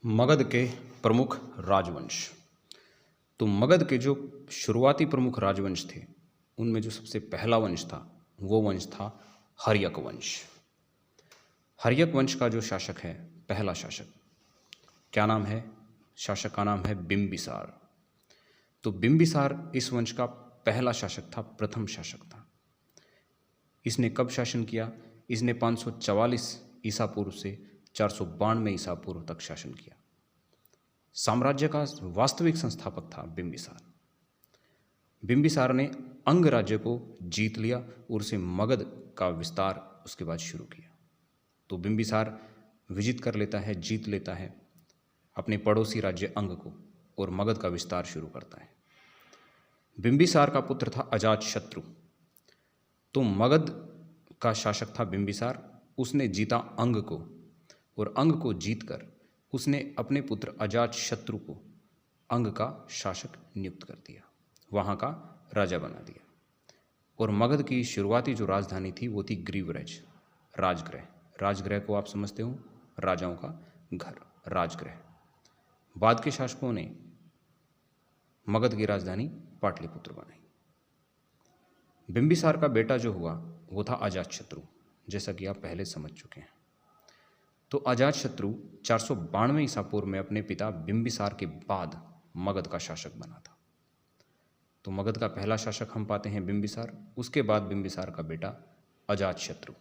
मगध के प्रमुख राजवंश। तो मगध के जो शुरुआती प्रमुख राजवंश थे उनमें जो सबसे पहला वंश था वो वंश था हर्यक वंश। हर्यक वंश का जो शासक है, पहला शासक, क्या नाम है? शासक का नाम है बिंबिसार। तो बिंबिसार इस वंश का पहला शासक था, प्रथम शासक था। इसने कब शासन किया? इसने 544 ईसा पूर्व से 492 ईसा पूर्व तक शासन किया। साम्राज्य का वास्तविक संस्थापक था बिंबिसार। बिंबिसार ने अंग राज्य को जीत लिया और उसे मगध का विस्तार उसके बाद शुरू किया। तो बिंबिसार विजित कर लेता है, जीत लेता है अपने पड़ोसी राज्य अंग को और मगध का विस्तार शुरू करता है। बिंबिसार का पुत्र था अजातशत्रु। तो मगध का शासक था बिंबिसार। उसने जीता अंग को और अंग को जीतकर उसने अपने पुत्र अजातशत्रु को अंग का शासक नियुक्त कर दिया, वहाँ का राजा बना दिया। और मगध की शुरुआती जो राजधानी थी वो थी ग्रीवराज, राजगृह। राजगृह को आप समझते हो, राजाओं का घर, राजगृह। बाद के शासकों ने मगध की राजधानी पाटलिपुत्र बनाई। बिंबिसार का बेटा जो हुआ वो था अजातशत्रु, जैसा कि आप पहले समझ चुके हैं। तो अजातशत्रु 492 ईसा पूर्व में अपने पिता बिंबिसार के बाद मगध का शासक बना था। तो मगध का पहला शासक हम पाते हैं बिंबिसार। उसके बाद बिंबिसार का बेटा अजातशत्रु।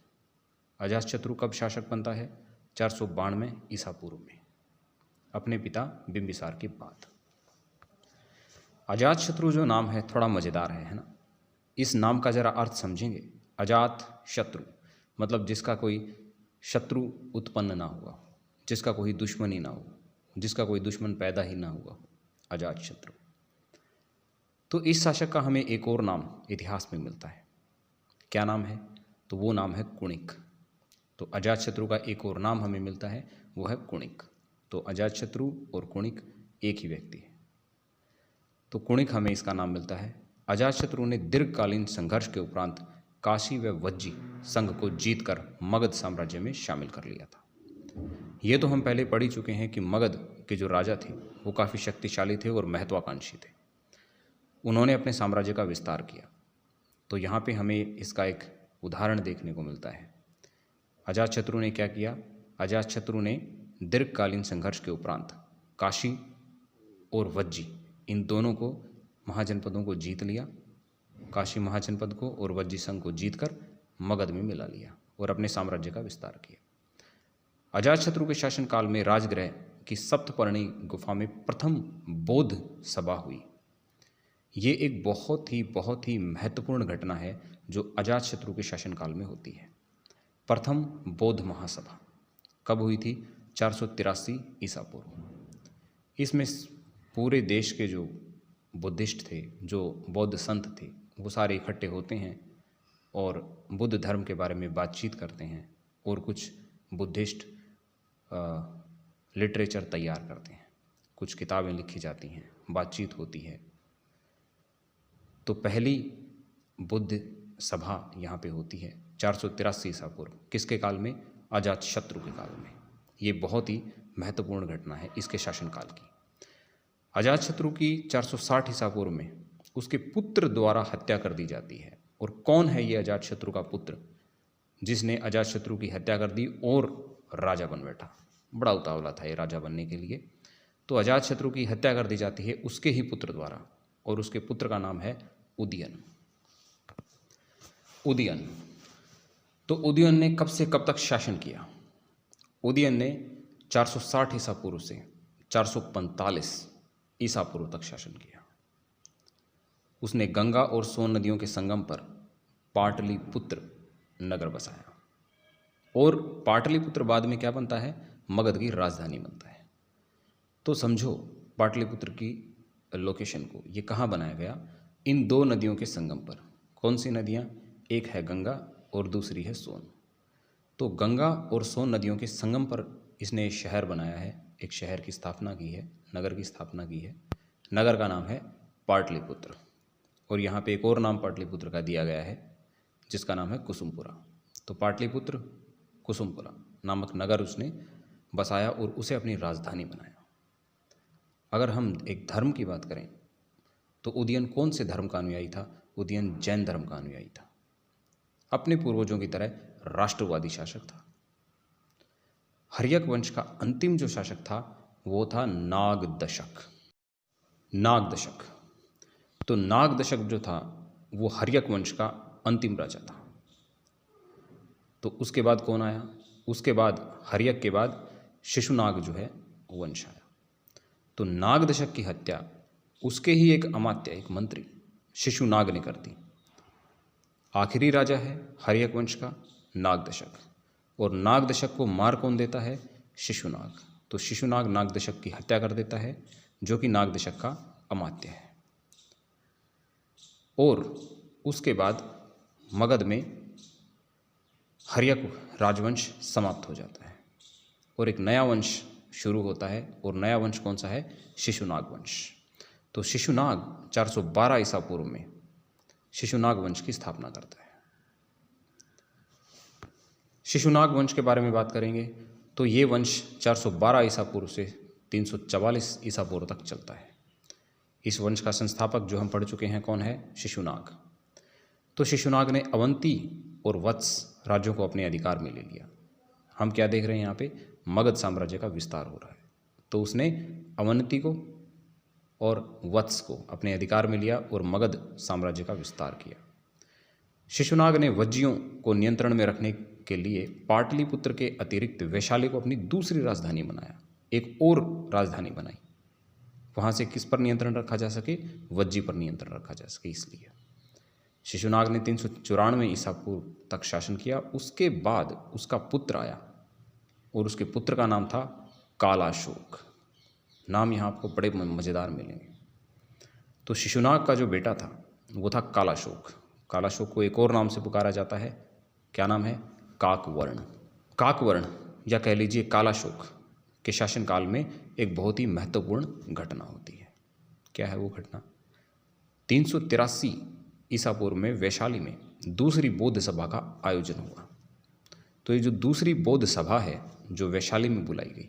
अजातशत्रु कब शासक बनता है? 492 ईसा पूर्व में, अपने पिता बिंबिसार के बाद। अजातशत्रु जो नाम है थोड़ा मज़ेदार है ना? इस नाम का ज़रा अर्थ समझेंगे। अजात शत्रु मतलब जिसका कोई शत्रु उत्पन्न ना हुआ, जिसका कोई दुश्मन ही ना हो, जिसका कोई दुश्मन पैदा ही ना हुआ, अजातशत्रु। तो इस शासक का हमें एक और नाम इतिहास में मिलता है। क्या नाम है? तो वो नाम है कुणिक। तो अजातशत्रु का एक और नाम हमें मिलता है, वो है कुणिक। तो अजातशत्रु और कुणिक एक ही व्यक्ति है। तो कुणिक हमें इसका नाम मिलता है। अजातशत्रु ने दीर्घकालीन संघर्ष के उपरांत काशी व वज्जी संघ को जीतकर मगध साम्राज्य में शामिल कर लिया था। ये तो हम पहले पढ़ ही चुके हैं कि मगध के जो राजा थे वो काफ़ी शक्तिशाली थे और महत्वाकांक्षी थे। उन्होंने अपने साम्राज्य का विस्तार किया। तो यहाँ पे हमें इसका एक उदाहरण देखने को मिलता है। अजातशत्रु ने क्या किया? अजातशत्रु ने दीर्घकालीन संघर्ष के उपरांत काशी और वज्जी इन दोनों को, महाजनपदों को जीत लिया। काशी महाजनपद को और वज्जी संघ को जीतकर मगध में मिला लिया और अपने साम्राज्य का विस्तार किया। अजातशत्रु के शासनकाल में राजगृह की सप्तपर्णी गुफा में प्रथम बौद्ध सभा हुई। ये एक बहुत ही महत्वपूर्ण घटना है जो अजातशत्रु के शासनकाल में होती है। प्रथम बौद्ध महासभा कब हुई थी? 483 ईसा पूर्व। इसमें पूरे देश के जो बुद्धिस्ट थे, जो बौद्ध संत थे, वो सारे इकट्ठे होते हैं और बुद्ध धर्म के बारे में बातचीत करते हैं और कुछ बुद्धिस्ट लिटरेचर तैयार करते हैं, कुछ किताबें लिखी जाती हैं, बातचीत होती है। तो पहली बुद्ध सभा यहाँ पे होती है 483 ईसा पूर्व। किसके काल में? अजातशत्रु के काल में। ये बहुत ही महत्वपूर्ण घटना है इसके शासनकाल की। अजातशत्रु की 460 ईसा पूर्व में उसके पुत्र द्वारा हत्या कर दी जाती है। और कौन है ये अजातशत्रु का पुत्र जिसने अजातशत्रु की हत्या कर दी और राजा बन बैठा? बड़ा उतावला था ये राजा बनने के लिए। तो अजातशत्रु की हत्या कर दी जाती है उसके ही पुत्र द्वारा, और उसके पुत्र का नाम है उदयन। उदयन। तो उदयन ने कब से कब तक शासन किया? उदयन ने 460 ईसा पूर्व से 445 ईसा पूर्व तक शासन किया। उसने गंगा और सोन नदियों के संगम पर पाटलिपुत्र नगर बसाया। और पाटलिपुत्र बाद में क्या बनता है? मगध की राजधानी बनता है। तो समझो पाटलिपुत्र की लोकेशन को, ये कहाँ बनाया गया? इन दो नदियों के संगम पर। कौन सी नदियाँ? एक है गंगा और दूसरी है सोन। तो गंगा और सोन नदियों के संगम पर इसने शहर बनाया है, एक शहर की स्थापना की है, नगर की स्थापना की है। नगर का नाम है पाटलिपुत्र। और यहाँ पे एक और नाम पाटलिपुत्र का दिया गया है जिसका नाम है कुसुमपुरा। तो पाटलिपुत्र कुसुमपुरा नामक नगर उसने बसाया और उसे अपनी राजधानी बनाया। अगर हम एक धर्म की बात करें तो उदयन कौन से धर्म का अनुयायी था? उदयन जैन धर्म का अनुयायी था। अपने पूर्वजों की तरह राष्ट्रवादी शासक था। हर्यक वंश का अंतिम जो शासक था वो था नागदशक। नागदशक, तो नागदशक जो था वो हर्यक वंश का अंतिम राजा था। तो उसके बाद कौन आया? उसके बाद हर्यक के बाद शिशुनाग जो है वंश आया। तो नागदशक की हत्या उसके ही एक अमात्य, एक मंत्री शिशुनाग ने कर दी। आखिरी राजा है हर्यक वंश का नागदशक, और नागदशक को मार कौन देता है? शिशुनाग। तो शिशुनाग नागदशक की हत्या कर देता है, जो कि नागदशक का अमात्य है। और उसके बाद मगध में हर्यक राजवंश समाप्त हो जाता है और एक नया वंश शुरू होता है। और नया वंश कौन सा है? शिशुनाग वंश। तो शिशुनाग 412 ईसा पूर्व में शिशुनाग वंश की स्थापना करता है। शिशुनाग वंश के बारे में बात करेंगे तो ये वंश 412 ईसा पूर्व से 344 ईसा पूर्व तक चलता है। इस वंश का संस्थापक जो हम पढ़ चुके हैं कौन है? शिशुनाग। तो शिशुनाग ने अवंती और वत्स राज्यों को अपने अधिकार में ले लिया। हम क्या देख रहे हैं यहाँ पे? मगध साम्राज्य का विस्तार हो रहा है। तो उसने अवंती को और वत्स को अपने अधिकार में लिया और मगध साम्राज्य का विस्तार किया। शिशुनाग ने वज्जियों को नियंत्रण में रखने के लिए पाटलिपुत्र के अतिरिक्त वैशाली को अपनी दूसरी राजधानी बनाया, एक और राजधानी बनाई। वहाँ से किस पर नियंत्रण रखा जा सके? वज्जी पर नियंत्रण रखा जा सके। इसलिए शिशुनाग ने 394 ईसा पूर्व तक शासन किया। उसके बाद उसका पुत्र आया और उसके पुत्र का नाम था कालाशोक। नाम यहाँ आपको बड़े मज़ेदार मिलेंगे। तो शिशुनाग का जो बेटा था वो था कालाशोक। कालाशोक को एक और नाम से पुकारा जाता है। क्या नाम है? काकवर्ण। काकवर्ण या कह लीजिए कालाशोक के शासनकाल में एक बहुत ही महत्वपूर्ण घटना होती है। क्या है वो घटना? 383 ईसा पूर्व में वैशाली में दूसरी बौद्ध सभा का आयोजन हुआ। तो ये जो दूसरी बौद्ध सभा है जो वैशाली में बुलाई गई,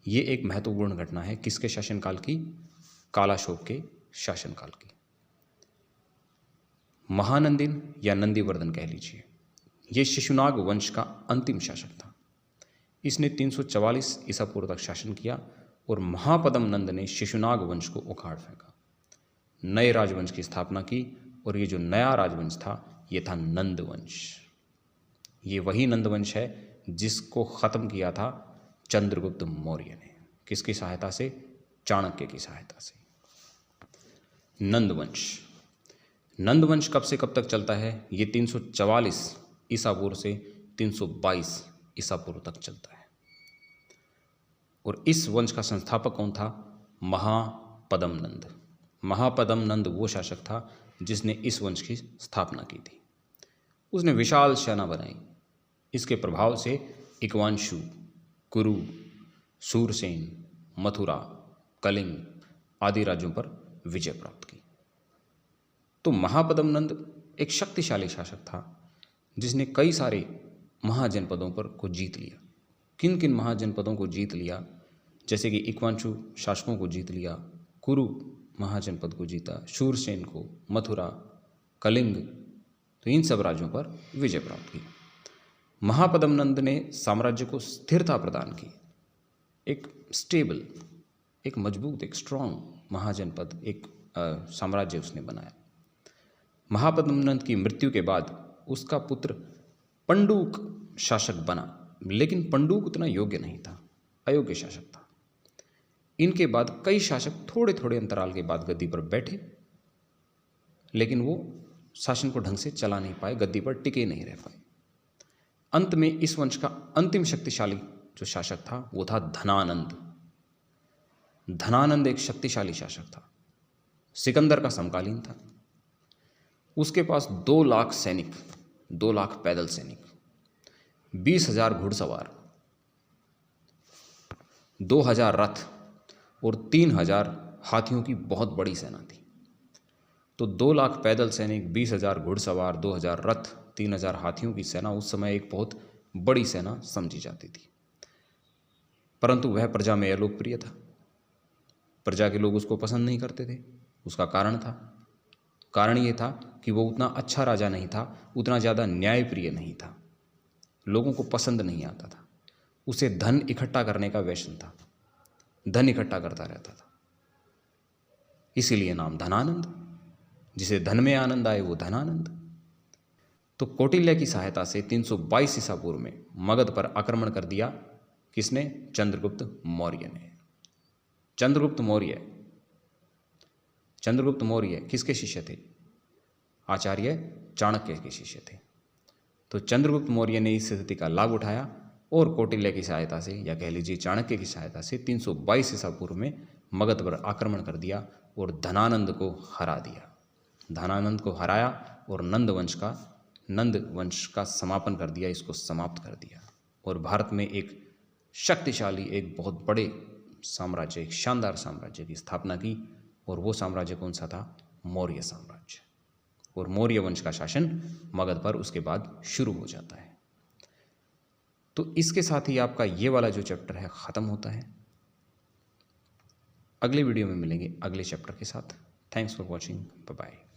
ये एक महत्वपूर्ण घटना है। किसके शासनकाल की? कालाशोक के शासनकाल की। महानंदिन या नंदीवर्धन कह लीजिए, ये शिशुनाग वंश का अंतिम शासक था। इसने 344 ईसा पूर्व तक शासन किया और महापदम नंद ने शिशुनाग वंश को उखाड़ फेंका, नए राजवंश की स्थापना की। और ये जो नया राजवंश था ये था नंद वंश। ये वही नंद वंश है जिसको ख़त्म किया था चंद्रगुप्त मौर्य ने। किसकी सहायता से? चाणक्य की सहायता से। नंदवंश। नंदवंश कब से कब तक चलता है? ये 344 ईसा पूर्व से 322 ईसा पूर्व तक चलता है। और इस वंश का संस्थापक कौन था? महापदम नंद। महापदम नंद वो शासक था जिसने इस वंश की स्थापना की थी। उसने विशाल सेना बनाई। इसके प्रभाव से इक्वांशु, कुरु, सूरसेन, मथुरा, कलिंग आदि राज्यों पर विजय प्राप्त की। तो महापदम नंद एक शक्तिशाली शासक था जिसने कई सारे महाजनपदों पर को जीत लिया। किन किन महाजनपदों को जीत लिया? जैसे कि इक्वांशु शासकों को जीत लिया, कुरु महाजनपद को जीता, शूरसेन को, मथुरा, कलिंग, तो इन सब राज्यों पर विजय प्राप्त की। महापदम नंद ने साम्राज्य को स्थिरता प्रदान की। एक स्टेबल, एक मजबूत, एक स्ट्रॉन्ग महाजनपद, एक साम्राज्य उसने बनाया। महापदम नंद की मृत्यु के बाद उसका पुत्र पंडुक शासक बना, लेकिन पंडुक उतना योग्य नहीं था, अयोग्य शासक था। इनके बाद कई शासक थोड़े थोड़े अंतराल के बाद गद्दी पर बैठे, लेकिन वो शासन को ढंग से चला नहीं पाए, गद्दी पर टिके नहीं रह पाए। अंत में इस वंश का अंतिम शक्तिशाली जो शासक था वो था धनानंद। धनानंद एक शक्तिशाली शासक था, सिकंदर का समकालीन था। उसके पास 2 लाख सैनिक, 2 लाख पैदल सैनिक, 20,000 घुड़सवार, 2,000 रथ और 3,000 हाथियों की बहुत बड़ी सेना थी। तो 2 लाख पैदल सैनिक, 20,000 घुड़सवार, 2,000 रथ, 3,000 हाथियों की सेना उस समय एक बहुत बड़ी सेना समझी जाती थी। परंतु वह प्रजा में अलोकप्रिय था। प्रजा के लोग उसको पसंद नहीं करते थे। उसका कारण था, कारण ये था कि वो उतना अच्छा राजा नहीं था, उतना ज़्यादा न्यायप्रिय नहीं था, लोगों को पसंद नहीं आता था। उसे धन इकट्ठा करने का व्यसन था, धन इकट्ठा करता रहता था, इसीलिए नाम धनानंद। जिसे धन में आनंद आए वो धनानंद। तो कौटिल्य की सहायता से 322 ईसा पूर्व में मगध पर आक्रमण कर दिया। किसने? चंद्रगुप्त मौर्य ने। चंद्रगुप्त मौर्य किसके शिष्य थे? आचार्य चाणक्य के शिष्य थे। तो चंद्रगुप्त मौर्य ने इस स्थिति का लाभ उठाया और कौटिल्य की सहायता से, या कह लीजिए चाणक्य की सहायता से, 322 ईसा पूर्व में मगध पर आक्रमण कर दिया और धनानंद को हरा दिया। धनानंद को हराया और नंद वंश का समापन कर दिया, इसको समाप्त कर दिया और भारत में एक शक्तिशाली, एक बहुत बड़े साम्राज्य, एक शानदार साम्राज्य की स्थापना की। और वो साम्राज्य कौन सा था? मौर्य साम्राज्य। और मौर्य वंश का शासन मगध पर उसके बाद शुरू हो जाता है। तो इसके साथ ही आपका ये वाला जो चैप्टर है ख़त्म होता है। अगले वीडियो में मिलेंगे अगले चैप्टर के साथ। Thanks for watching. Bye bye.